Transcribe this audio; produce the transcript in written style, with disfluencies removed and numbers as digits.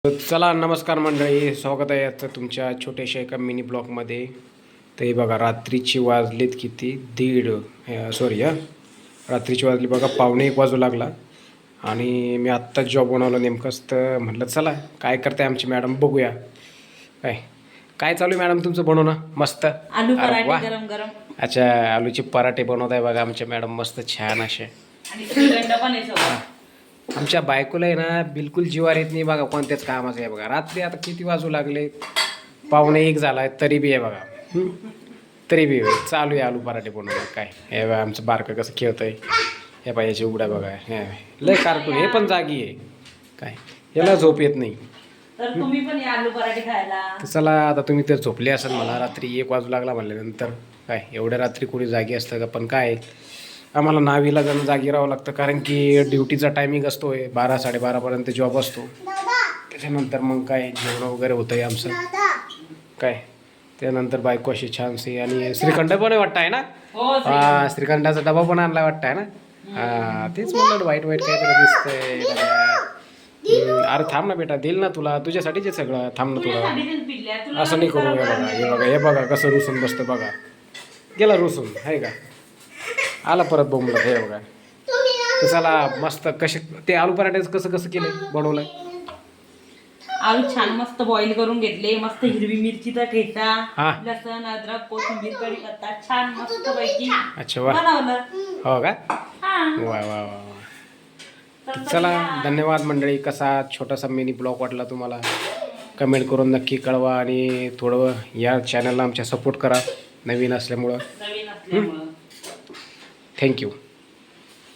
चला नमस्कार मंडळी, स्वागत आहे आजचं तुमच्या छोट्याशा एका मिनी ब्लॉगमध्ये. तर हे बघा रात्रीची वाजलीत किती रात्रीची वाजली बघा 1:45 वाजू लागला. आणि मी आत्ताच जॉब बनवलं नेमकंच. तर म्हटलं चला काय करते आमची मॅडम बघूया. काय काय चालू आहे मॅडम तुमचं बनवणं? मस्त आलू अरे पराठे वा. गरम गरम अच्छा, आलूचे पराठे बनवत आहे बघा आमच्या मॅडम, मस्त छान असे. आणि श्रीखंड पण आहे सोबत. आमच्या बायकोला आहे ना बिलकुल जीवार येत नाही बघा कोणत्याच कामाचं आहे बघा. रात्री आता किती वाजू लागले, 1:45 झाला आहे तरी बी आहे बघा. तरी बी चालू आहे आलू पराठे बनवून. काय हे बघा आमचं बारकं कसं खेळत आहे. हे बघा याची उघड्या बघा, हे लय कार्टून. हे पण जागी आहे काय, याला झोप येत नाही. तर तुम्ही पण या आलू पराठे खायला. तर चला आता तुम्ही तर झोपले असाल, मला रात्री 1 वाजू लागला म्हणल्यानंतर काय एवढ्या रात्री कोणी जागी असतं का. पण काय आम्हाला नावीला जाणं जागी राहावं लागतं, कारण की ड्युटीचा टायमिंग असतो आहे 12-12:30पर्यंत जॉब असतो. त्याच्यानंतर मग काय जेवण वगैरे होतं आहे आमचं. काय त्यानंतर बायको अशी छानशी. आणि श्रीखंड पण वाटतं आहे ना. हो हां, श्रीखंडाचा डबा पण आणला वाटतं आहे ना. हां तेच म्हणलं, वाईट वाईट काहीतरी दिसतंय. अरे थांब ना बेटा, देईल ना तुला, तुझ्यासाठीच आहे सगळं. थांब ना थोडं, पिल्ल्या तुला असं नाही करू. हे बघा हे बघा हे बघा कसं रुसून बसतं बघा. गेला रुसून आहे का, आला परत बोंबलं. हे बघा. तर चला मस्त कसे ते आलू पराठ्याचं कसं कसं केलं बनवलं. आलू छान मस्त बॉईल करून घेतले. मस्त हिरवी मिरचीचा ठेचा, हा. लसण अद्रक कोथिंबीर कढीपत्ता छान मस्त पैकी अच्छा वा, बनवलं. हो का, हा. वा वा वा. चला धन्यवाद मंडळी. कसा छोटासा मिनी ब्लॉग वाटला तुम्हाला कमेंट करून नक्की कळवा. आणि थोडं या चॅनलला आमच्या सपोर्ट करा नवीन असल्यामुळं. नवीन असल्यामुळं. थँक्यू.